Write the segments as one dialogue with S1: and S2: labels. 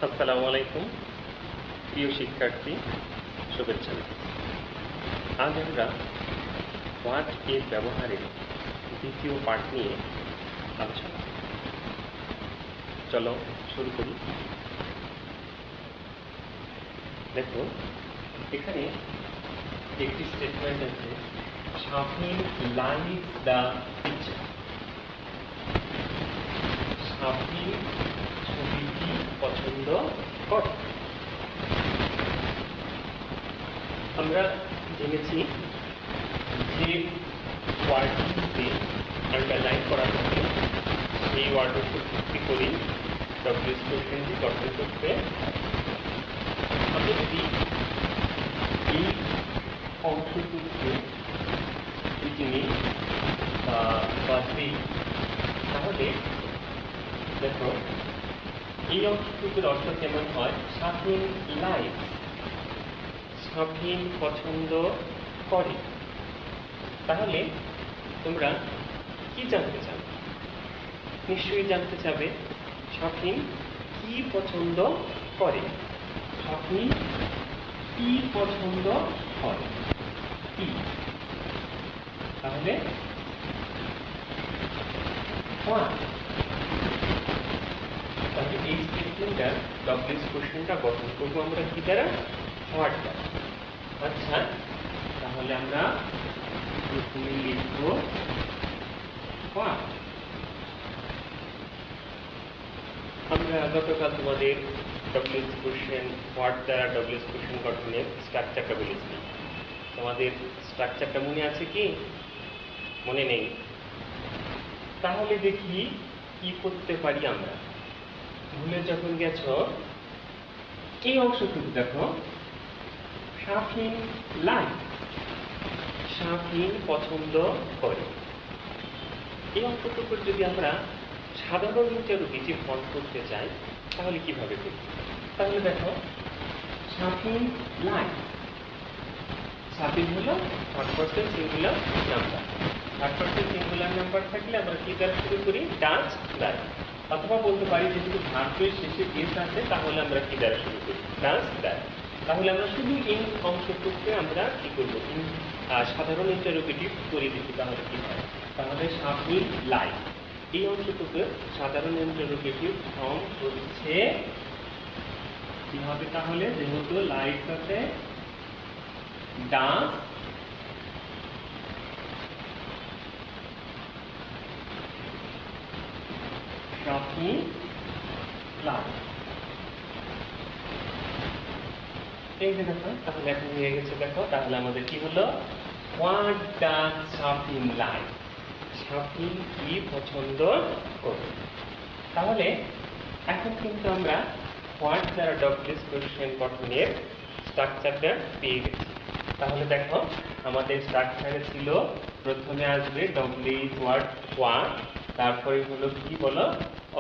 S1: আসসালামু আলাইকুম প্রিয় শিক্ষার্থী, শুভেচ্ছা। আজ আমরা হোয়াট এর ব্যবহারের দ্বিতীয় পাঠ নিয়ে আলোচনা করব। চলো শুরু করি। দেখো, এখানে একটি স্টেটমেন্ট আছে, Shafin like the picture. Shafin ছবিটি পছন্দ করে। আমরা জেনেছি যে ওয়ার্ডটিতে আন্ডারলাইন করা থাকে সেই ওয়ার্ডের উপর ভিত্তি করেই ডব্লিউএস কোশ্চেনটি গঠন করতে। আমি যদি এই অংশটুকুকে তিনি বাদ দিই, তাহলে দেখো এই অংশটুকুর অর্থ কেমন হয়? শাফিন লাইক, শাফিন পছন্দ করে। তাহলে তোমরা কি জানতে চাও? নিশ্চয়ই জানতে চাবে শাফিন কি পছন্দ করে। শাফিন কি পছন্দ করে, কি? তাহলে তাহলে এই স্টেটমেন্টটার ডব্লিউএস কোশ্চেনটা গঠন করবো আমরা কি দ্বারা? হোয়াট দ্বারা। আচ্ছা, তাহলে আমরা প্রথমে লিখব হোয়াট। আমরা গতকাল তোমাদের ডব্লিউএস কোশ্চেন হোয়াট দ্বারা ডব্লিউএস কোশ্চেন গঠনের স্ট্রাকচারটা বলেছি। তোমাদের স্ট্রাকচারটা মনে আছে কি? মনে নেই? তাহলে দেখি কি করতে পারি আমরা। ভুলে যখন গেছ, এই অংশটুকু দেখো, শাফিন লাইক, শাফিন পছন্দ করে। এই অংশটুকুর যদি আমরা সাধারণ রূপে ফর্ম করতে চাই, তাহলে কিভাবে করি? তাহলে দেখো, শাফিন লাইক, শাফিন হলো third person singular number. Third person singular number থাকলে আমরা কি দ্বারা শুরু করি? ডাচ দ্বারা। অথবা বলতে পারি যেহেতু ভার্বের শেষে এস আছে, তাহলে আমরা কি দ্বারা শুরু করি? ডাচ দ্বারা। তাহলে আমরা শুধু এই অংশটুকুকে আমরা কি করবো? সাধারণ ইন্টারোগেটিভ করে দিচ্ছি। তাহলে কি হয়? তাহলে শাফিন লাইক, এই অংশটুকু সাধারণ ইন্টারোগেটিভ ফর্ম হচ্ছে কি হবে? তাহলে যেহেতু লাইক আছে, ডান্স শাফিন লাইক। এই যে দেখো, তাহলে এখন হয়ে গেছে। দেখো, তাহলে আমাদের কি হলো? What does Shafin like, Shafin কি পছন্দ করে। তাহলে এখন কিন্তু আমরা হোয়াট দ্বারা ডব্লিউএস কোশ্চেন গঠনের স্ট্রাকচারটা পেয়ে গেছি। তাহলে দেখো, আমাদের স্ট্রাকচারে ছিল প্রথমে আসবে ডব্লিউএস ওয়ার্ড হোয়াট, তারপরে হলো কি বলো?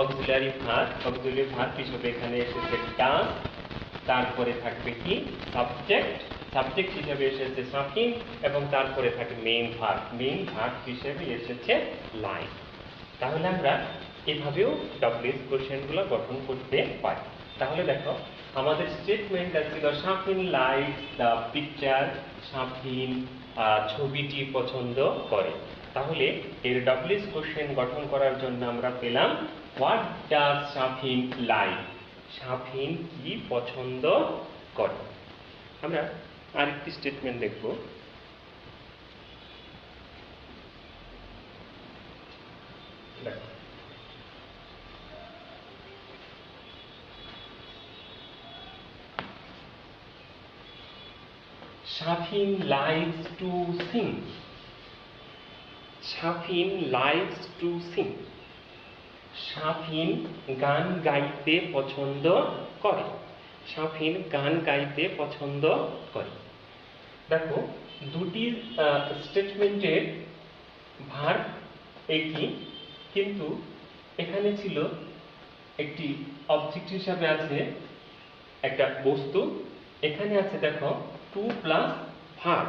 S1: Auxiliary verb. অক্সিলারি ভার্ব হিসেবে এখানে এসেছে ডাজ, তারপরে থাকবে কি? সাবজেক্ট। সাবজেক্ট হিসেবে এসেছে শাফিন, এবং তারপরে থাকে মেইন ভার্ব। মেইন ভার্ব হিসেবে এসেছে লাইক। তাহলে আমরা এভাবেও ডব্লিউএস কোশ্চেনগুলো গঠন করতে পারি। তাহলে দেখো, আমাদের স্টেটমেন্টটা ছিল Shafin likes the picture, Shafin ছবিটি পছন্দ করে। তাহলে এর ডব্লিউএস কোশ্চেন গঠন করার জন্য আমরা পেলাম what does Shafin like, Shafin কি পছন্দ করে। আমরা আরেকটি স্টেটমেন্ট দেখব। Shafin likes to Singh, Shafin likes to Singh, Shafin গান গাইতে পছন্দ করে। শাফিন গান গাইতে পছন্দ করে। দেখো, দুটি স্টেটমেন্টের ভার্ব একই, কিন্তু এখানে ছিল একটি অবজেক্ট হিসাবে আছে একটা বস্তু, এখানে আছে দেখো to plus verb.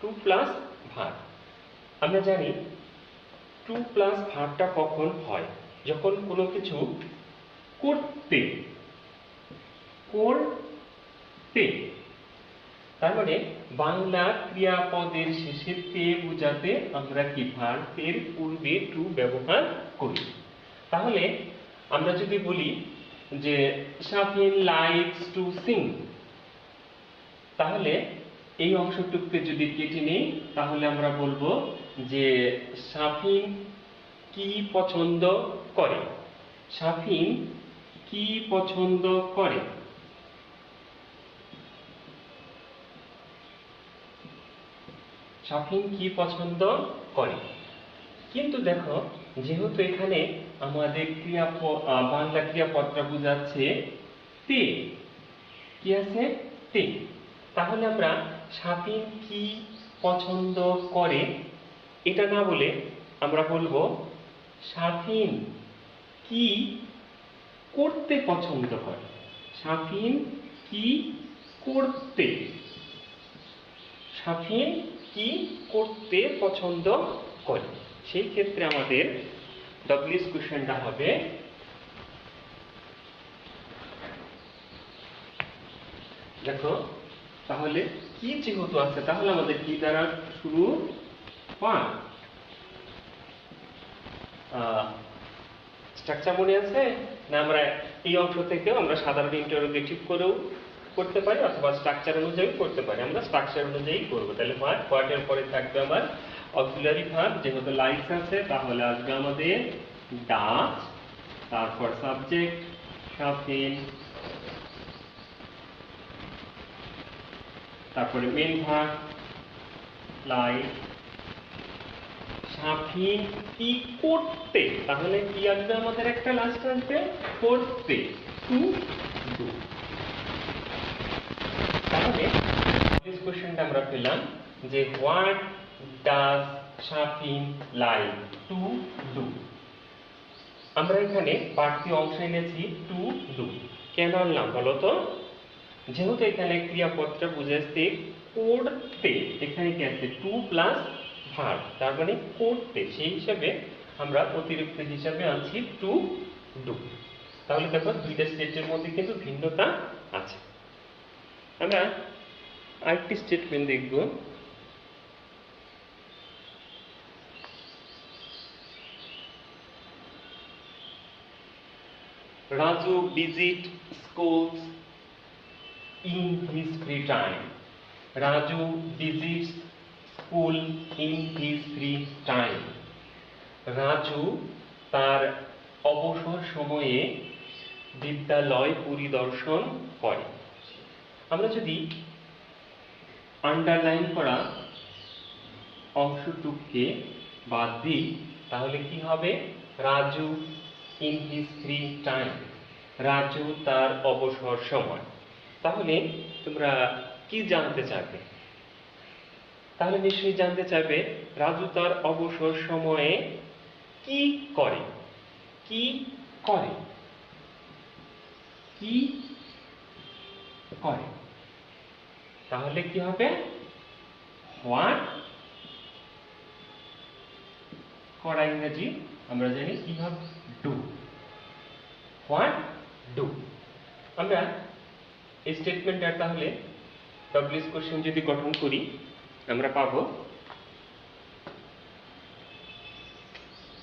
S1: To plus verb, আমরা জানি টু প্লাস ভার্বটা কখন হয়? যখন কোনো কিছু করতে করতে। তার মানে বাংলা ক্রিয়াপদের শেষে তে বোঝাতে আমরা কি ভার্বের পূর্বে টু ব্যবহার করি। তাহলে আমরা যদি বলি যে শাফিন লাইকস টু সিং, তাহলে এই অংশটুকুকে যদি কেটে নিই তাহলে আমরা বলবো যে শাফিন কি পছন্দ করে। শাফিন কি পছন্দ করে। শাফিন কি পছন্দ করে। কিন্তু দেখো, যেহেতু এখানে আমাদের বাংলা ক্রিয়াপদটা বোঝাচ্ছে তে, কি আছে তে, তাহলে আমরা শাফিন কি পছন্দ করে এটা না বলে আমরা বলবো শাফিন কি করতে পছন্দ করে। শাফিন কি করতে, শাফিন কি করতে পছন্দ করে। সেই ক্ষেত্রে আমাদের ডব্লিউএস কোশ্চেনটা হবে দেখো, তাহলে কি যেহেতু আছে তাহলে আমাদের কি দ্বারা শুরু, হোয়াট। স্ট্রাকচার মনে আছে না? আমরা এই অংশ থেকেও আমরা সাধারণ ইন্টারোগেটিভ করেও করতে পারি অথবা স্ট্রাকচার অনুযায়ী করতে পারি। আমরা স্ট্রাকচার অনুযায়ী করব। তাহলে হোয়াট, হোয়াটের পরে থাকবে আমার অক্সিলারি ভার্ব, যেহেতু লাইকস আছে তাহলে আসবে আমাদের ডাচ, তারপর সাবজেক্ট শাফিন, তারপরে মেইন ভার্ব লাইক। শাফিন কি করতে, তাহলে কি আসবে আমাদের একটা লাস্ট আসবে করতে, টু ডু। তাহলে দিস কোশ্চেনটা আমরা পেলাম যে what does Shafin like to do. আমরা এখানে বাড়তি অংশ এনেছি টু ডু। কেন আনলাম বলো তো? যেহেতু এখানে ক্রিয়াপদটা বুঝাচ্ছে করতে, এখানে কি আছে টু প্লাস ভার্ব, তার মানে করতে, সেই হিসাবে আমরা অতিরিক্ত হিসাবে আনছি টু ডু। তাহলে দেখো দুইটা স্টেটের মধ্যে কিন্তু ভিন্নতা আছে। আমরা আরেকটি স্টেটমেন্ট দেখব। Raju visit schools in his free time. Raju visits school in his free time. Raju তার অবসর সময়ে বিদ্যালয় পরিদর্শন করে। আমরা যদি আন্ডারলাইন করা অংশটুকুকে বাদ দিই তাহলে কি হবে? Raju in his free time, Raju তার অবসর সময়। তাহলে তোমরা কি জানতে চাইবে? তাহলে নিশ্চয়ই জানতে চাইবে রাজু তার অবসর সময়ে কি করে। কি করে, কি করে। তাহলে কি হবে? হোয়াট করা ইংরেজি আমরা জানি কিভাবে, ডু। What do. আমরা এই স্টেটমেন্টটা তাহলে ডব্লিউএস কোশ্চেন যদি গঠন করি আমরা পাবো,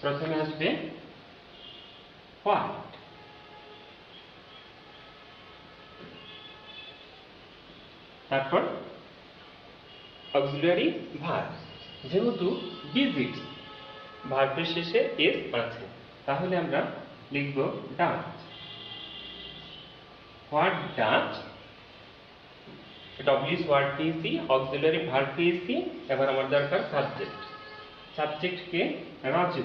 S1: প্রথমে আসবে হোয়াট, তারপর অক্সিলারি ভার্ব, যেহেতু ভিজিটস ভার্বের শেষে এস আছে তাহলে আমরা লিখব does. What does, WH word পেয়েছি, অক্সিলারি ভার্ব পেয়েছি, এবার আমার দরকার সাবজেক্ট। সাবজেক্টকে রাজু।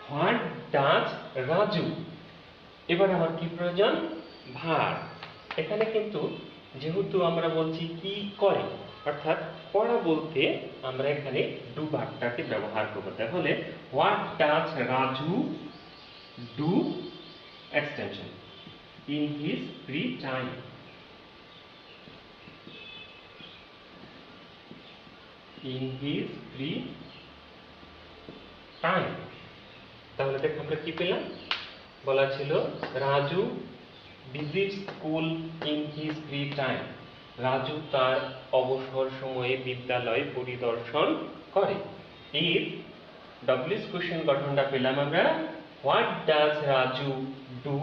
S1: What does Raju. এবার আমার কি প্রয়োজন? ভার্ব। এখানে কিন্তু যেহেতু আমরা বলছি কি করে, অর্থাৎ করা বলতে আমরা এখানে ডু ভার্বটাকে ব্যবহার করব। তাহলে what does Raju do extension in his free time. In his free time. তাহলে দেখ আমরা কি পেলাম, বলা ছিল Raju visit school in his free time. Raju তার অবসর সময়ে বিদ্যালয় পরিদর্শন করে। এর ডব্লিউএস কোশ্চেন গঠনটা পেলাম আমরা, what does Raju do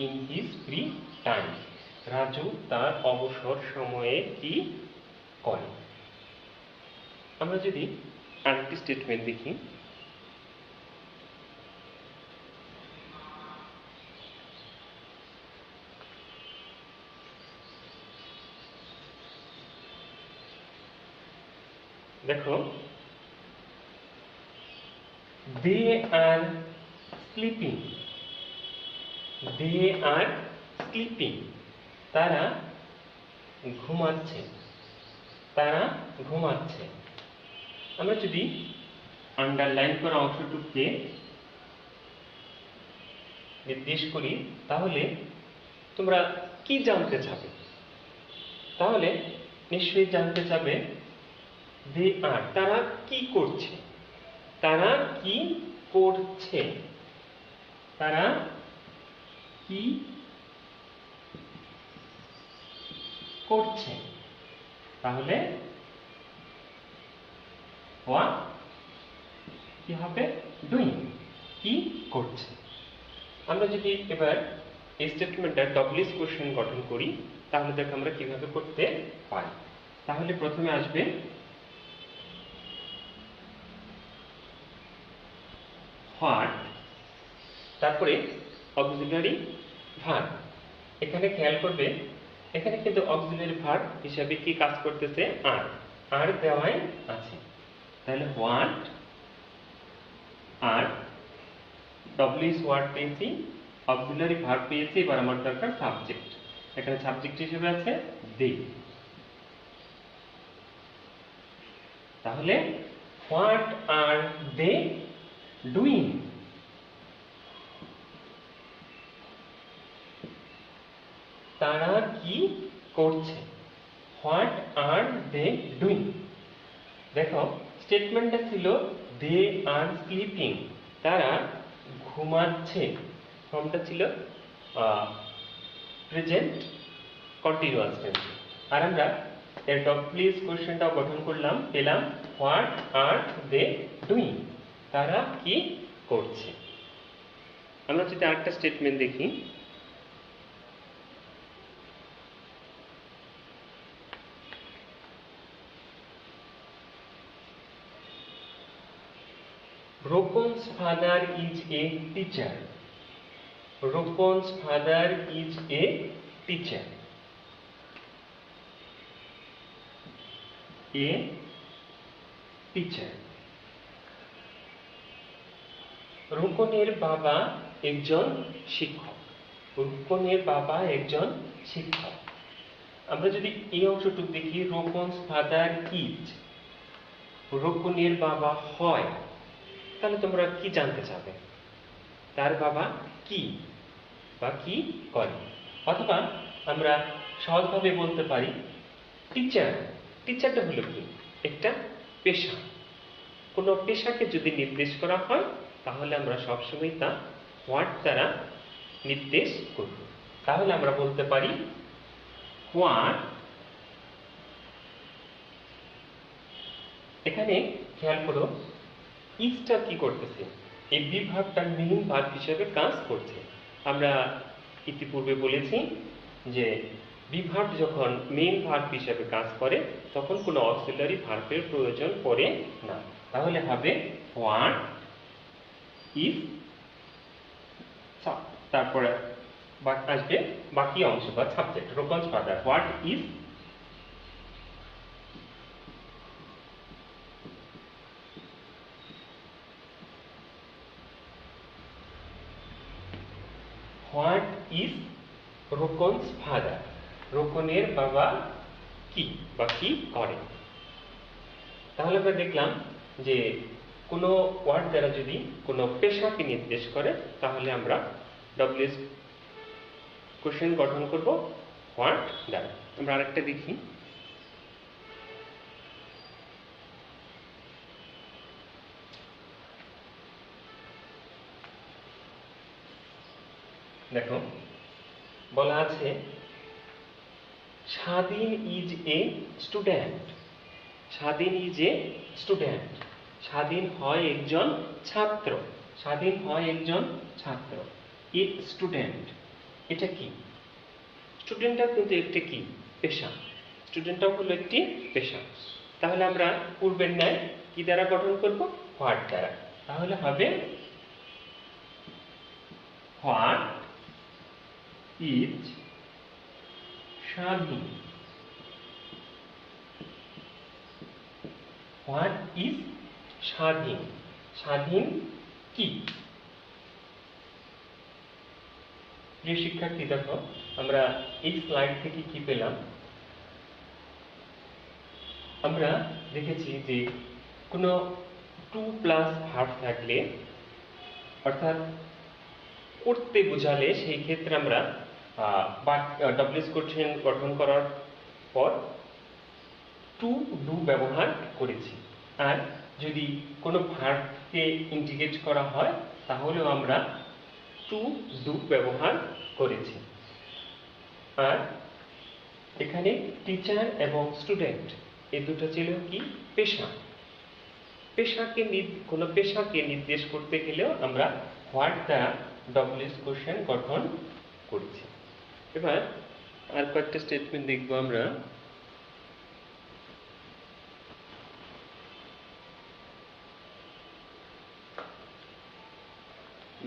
S1: in his free time. Raju তার অবসর সময়ে কি করে। আমরা যদি আরেকটি স্টেটমেন্ট দেখি, দেখো, দে are sleeping, they are sleeping, তারা ঘুমাচ্ছে, তারা ঘুমাচ্ছে। আমরা যদি আন্ডারলাইন করা অংশটুকুকে নির্দেশ করি তাহলে তোমরা কি জানতে চাবে, তাহলে নিশ্চয়ই জানতে চাবে দে আর, তারা কি করছে, তারা কি করছে, তারা কি করছে। তাহলে হোয়াট কি হবে, ডুইং, কি করছে। আমরা যদি এবার এই স্টেটমেন্টটা ডব্লিউএস কোশ্চেন গঠন করি তাহলে দেখো আমরা কিভাবে করতে পারি। তাহলে প্রথমে আসবে হোয়াট, তারপরে অক্সিলারি ভার্ব। এখানে খেয়াল করবে এখানে কিন্তু অক্সিলারি ভার্ব হিসাবে কি কাজ করতেছে, আর, আর দেওয়াই আছে। তাহলে হোয়াট আর ডব্লিউএস ওয়ার্ড পেয়েছি, অক্সিলারি ভার্ব পেয়েছি, এবার আমার দরকার সাবজেক্ট। এখানে সাবজেক্ট হিসেবে আছে দে। তাহলে হোয়াট আর দে ডুইং, তারা কি করছে। What are they doing. দেখো স্টেটমেন্টটা ছিল দে আর স্লিপিং, তারা ঘুমাচ্ছে। ফর্মটা ছিল প্রেজেন্ট কন্টিনিউয়াস টেন্স। আর আমরা এর ডব্লিউএস কোশ্চেনটাও গঠন করলাম, পেলাম হোয়াট আর দে ডুইং, তারা কি করছে। আমরা যদি আরেকটা স্টেটমেন্ট দেখি, Rokon's father is a teacher. Rokon's father is a teacher. A teacher. রোকনের বাবা একজন শিক্ষক। রোকনের বাবা একজন শিক্ষক। আমরা যদি এই অংশটুকু দেখি, রোকনস ফাদার ইজ, রোকনের বাবা হয়, তাহলে তোমরা কি জানতে চাবে, তার বাবা কি বা কি করে। অথবা আমরা সহজভাবে বলতে পারি টিচার। টিচারটা হলো কি, একটা পেশা। কোনো পেশাকে যদি নির্দেশ করা হয় তাহলে আমরা সবসময় তা হোয়াট দ্বারা নির্দেশ করব। তাহলে আমরা বলতে পারি হোয়াট, এখানে খেয়াল করো ইজটা কি করতেছে, এই বিভাগটা মেইন ভার্ব হিসেবে কাজ করছে। আমরা ইতিপূর্বে বলেছি যে বিভাগ যখন মেইন ভার্ব হিসেবে কাজ করে তখন কোনো অক্সিলারি ভার্বের প্রয়োজন পড়ে না। তাহলে হবে হোয়াট ইজ, তারপরে আসবে বাকি অংশ বা subject, Rokon's father. What is what is Rokon's father, রোকনের বাবা কি বা কি করে। তাহলে আমরা দেখলাম যে কোনো ওয়ার্ড দ্বারা যদি কোনো পেশাকে নির্দেশ করে তাহলে আমরা ডব্লিউএস কোশ্চেন গঠন করব হোয়াট দ্বারা। আমরা আরেকটা দেখি, দেখো বলা আছে স্বাধীন ইজ এ স্টুডেন্ট। স্বাধীন ইজ এ স্টুডেন্ট, স্বাধীন হয় একজন ছাত্র। স্বাধীন হয় একজন ছাত্র। এ স্টুডেন্ট, এটা কি? স্টুডেন্টটাও কিন্তু একটি কি পেশা, স্টুডেন্টটাও হলো একটি পেশা। তাহলে আমরা পূর্বের ন্যায় কি দ্বারা গঠন করব? হোয়াট দ্বারা। তাহলে হবে হোয়াট ইজ স্বাধীন। হোয়াট ইজ স্বাধীন, স্বাধীন কি? প্রিয় শিক্ষার্থী দেখো আমরা এই স্লাইড থেকে কি পেলাম? আমরা দেখেছি যে কোনো টু প্লাস ভার্ব থাকলে অর্থাৎ করতে বোঝালে সেই ক্ষেত্রে আমরা ডব্লিউএস কোশ্চেন গঠন করার পর টু ডু ব্যবহার করেছি। আর যদি কোনো ভার্বকে ইন্টিগ্রেট করা হয় তাহলেও আমরা টু ডু ব্যবহার করেছি। আর এখানে টিচার এবং স্টুডেন্ট এই দুটো ছিল কি পেশা। কোনো পেশাকে নির্দেশ করতে গেলেও আমরা হোয়াট দ্বারা ডব্লিউএস কোশ্চেন গঠন করছি। এবার আর কয়েকটা স্টেটমেন্ট দেখবো আমরা।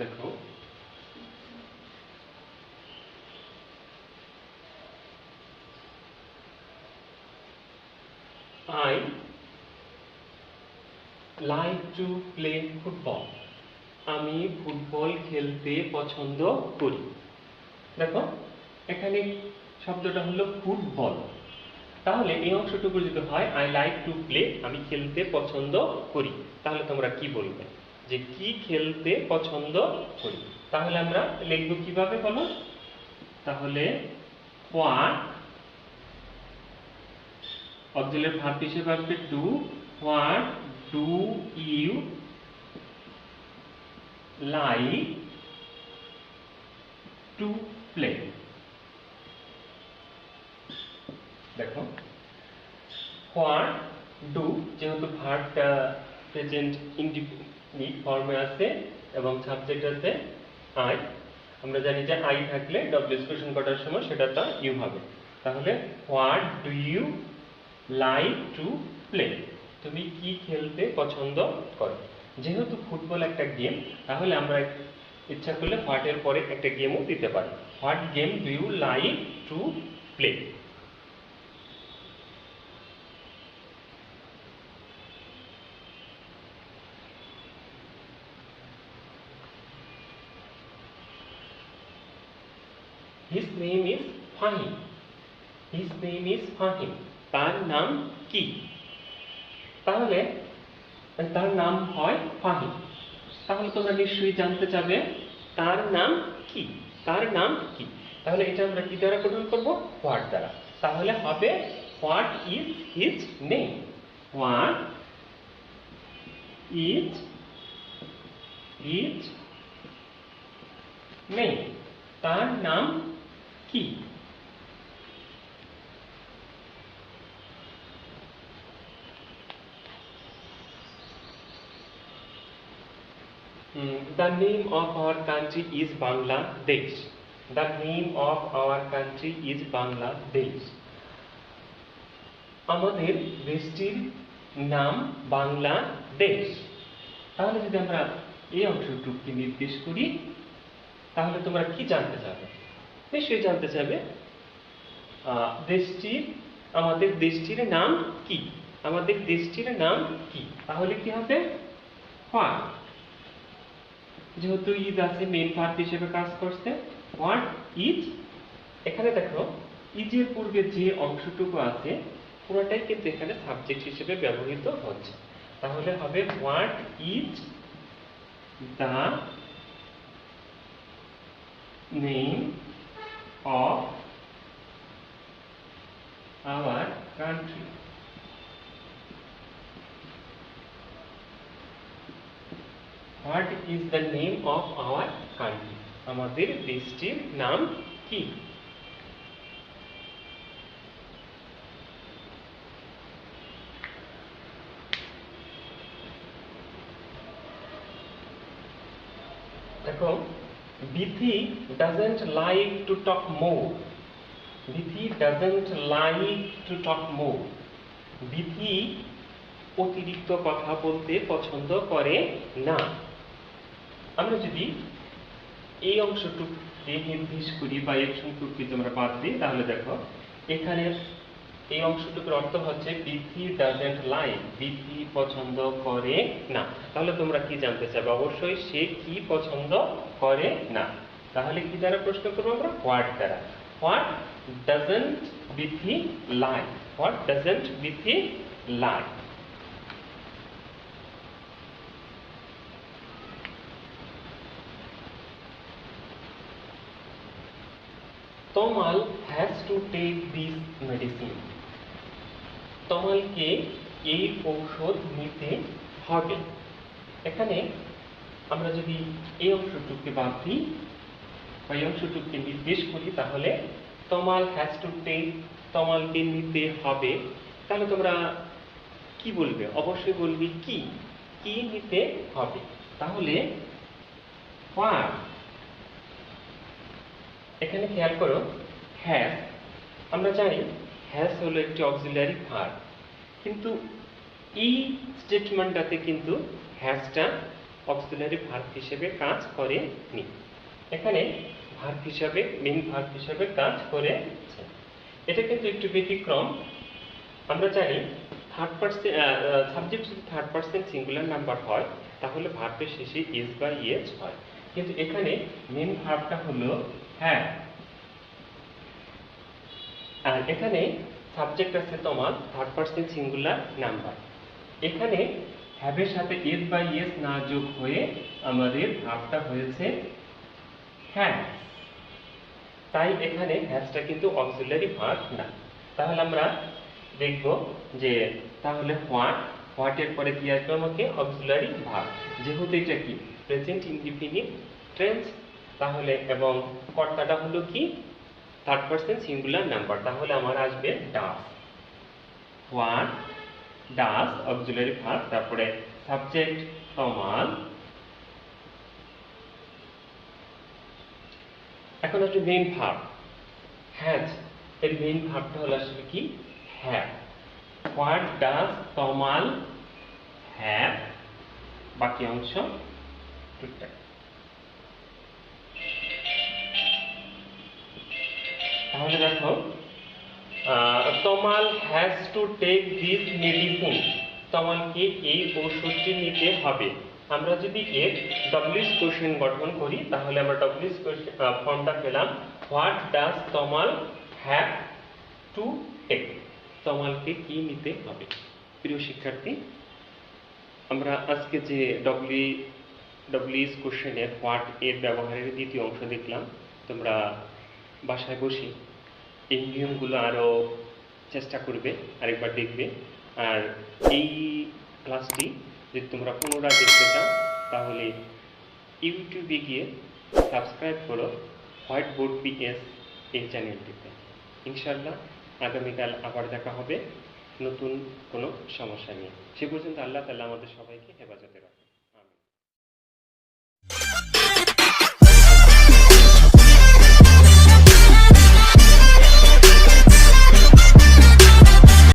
S1: দেখো I like to play football. আমি ফুটবল খেলতে পছন্দ করি। দেখো এখানে শব্দটা হলো ফুটবল। তাহলে এই অংশটুকু যদি হয় আই লাইক টু প্লে, আমি খেলতে পছন্দ করি, তাহলে তোমরা কি বলবে? যে কি খেলতে পছন্দ করি। তাহলে আমরা লিখব কিভাবে বলো? তাহলে হোয়াট, অক্সিলারি ভার্ব হিসেবে আসবে do. What do you like to play. দেখো হোয়াট ডু, যেহেতু ভার্বটা প্রেজেন্ট ইনডিফিনিট ফর্মে আছে এবং সাবজেক্ট আছে আই, আমরা জানি যে আই থাকলে ডব্লিউএস কোশ্চেন করার সময় সেটা তো ইউ হবে। তাহলে what do you like to play, তুমি কি খেলতে পছন্দ করো। যেহেতু ফুটবল একটা গেম, তাহলে আমরা ইচ্ছা করলে হোয়াটের পরে একটা গেমও দিতে পারি। What game do you like to play. His name is Fahim. His name is Fahim. তার নাম কি? তাহলে তার নাম হয় ফাহিম। তাহলে তোমরা নিশ্চয়ই জানতে চাবে তার নাম কি, তার নাম কি। তাহলে এটা আমরা কি দ্বারা গঠন করব? হোয়াট দ্বারা। তাহলে হবে what is his name. What is his name, তার নাম কি। The name of our country is Bangladesh. The name of our country is Bangladesh. আমাদের দেশটির নাম বাংলাদেশ। তাহলে যদি আমরা এই অংশটুকুকে নির্দেশ করি তাহলে তোমরা কি জানতে চাবে? নিশ্চয়ই জানতে চাবে আমাদের দেশটির নাম কি। আমাদের দেশটির নাম কি? তাহলে কি হবে? হোয়াট, যেহেতু ইজ আছে মেইন ভার্ব হিসেবে কাজ করছে, হোয়াট ইজ। এখানে দেখো ইজের পূর্বে যে অংশটুকু আছে পুরোটাই কিন্তু এখানে সাবজেক্ট হিসেবে ব্যবহৃত হচ্ছে। তাহলে হবে what is the name of our country. What is the name of our country? আমাদের দেশটির নাম কি? দেখো, Bithi doesn't like to talk more. Bithi doesn't like to talk more. Bithi অতিরিক্ত কথা বলতে পছন্দ করে না। আমরা যদি এই অংশটুকুকে নির্দেশ করি বা এই অংশটুকুকে যদি আমরা বাদ দিই, তাহলে দেখো এখানে এই অংশটুকুর অর্থ হচ্ছে বিথি ডাজন্ট লাইক, বিথি পছন্দ করে না। তাহলে তোমরা কি জানতে চাইবে? অবশ্যই সে কি পছন্দ করে না। তাহলে কি দ্বারা প্রশ্ন করবো আমরা? হোয়াট দ্বারা। What doesn't Bithi like? What doesn't Bithi like? Tamal has to take this medicine. তমালকে এই ঔষধ নিতে হবে। এখানে আমরা যদি এই অংশটুকুকে বাদ দিই বা এই অংশটুকুকে নির্দেশ করি, তাহলে তমাল হ্যাজ টু টেক, তমালকে নিতে হবে। তাহলে তোমরা কি বলবে? অবশ্যই বলবি কি, কি নিতে হবে। তাহলে হোয়াট, এখানে খেয়াল করো, হ্যাজ, আমরা জানি হ্যাজ হলো একটি অক্সিলারি ভার্ব, কিন্তু এই স্টেটমেন্টটাতে কিন্তু হ্যাজটা অক্সিলারি ভার্ব হিসেবে কাজ করেনি। এখানে ভার্ব হিসাবে, মেইন ভার্ব হিসাবে কাজ করেছে। এটা কিন্তু একটু ব্যতিক্রম। আমরা জানি থার্ড পারসন সাবজেক্ট যদি থার্ড পারসন সিঙ্গুলার নাম্বার হয়, তাহলে ভার্বের শেষে ইজ বা ইএস হয়। কিন্তু এখানে মেইন ভার্বটা হলো হ্যাভ, আর এখানে সাবজেক্ট আছে তোমার থার্ড পারসন সিঙ্গুলার নাম্বার। এখানে হ্যাভের সাথে ইজ বা ইএস না যোগ হয়ে আমাদের ভার্বটা হয়েছে হ্যাভ। তাই এখানে হ্যাজটা কিন্তু অক্সিলারি ভার্ব না। তাহলে আমরা দেখব যে তাহলে হোয়াট, হোয়াটের পরে কি আসবে? আমাকে অক্সিলারি ভার্ব। যেহেতু এটা কি প্রেজেন্ট ইনডিফিনিট টেন্স, তাহলে এবং কর্তাটা হলো কি থার্ড পারসন সিঙ্গুলার নাম্বার, তাহলে আমার আসবে does. What does auxiliary verb, তারপরে সাবজেক্ট তমাল। এখন আসবে মেইন ভার্ব হ্যাজ। এর মেইন ভার্বটা হলো আসলে কি have. What does Tamal have, বাকি অংশ ঠিকঠাক। তাহলে দেখো, Tamal has to take this medicine. তমালকে এই ঔষধটি নিতে হবে। আমরা যদি এর ডব্লিউএস কোশ্চেন গঠন করি, তাহলে আমরা ডব্লিউএস ফর্মটা পেলাম what does Tamal have to take. তমালকে কি নিতে হবে? প্রিয় শিক্ষার্থী, আমরা আজকে যে ডব্লিউএস কোশ্চেনের হোয়াট এর ব্যবহারের দ্বিতীয় অংশ দেখলাম। তোমরা বাসায় বসে এই নিয়মগুলো আরও চেষ্টা করবে, আরেকবার দেখবে। আর এই ক্লাসটি যদি তোমরা পুনরায় দেখতে চাও, তাহলে ইউটিউবে গিয়ে সাবস্ক্রাইব করো হোয়াইট বোর্ড পিএস এই চ্যানেলটিতে। ইনশাআল্লাহ আগামীকাল আবার দেখা হবে নতুন কোনো সমস্যা নিয়ে। সে পর্যন্ত আল্লাহ তাআলা আমাদের সবাইকে হেফাজতে রাখুন।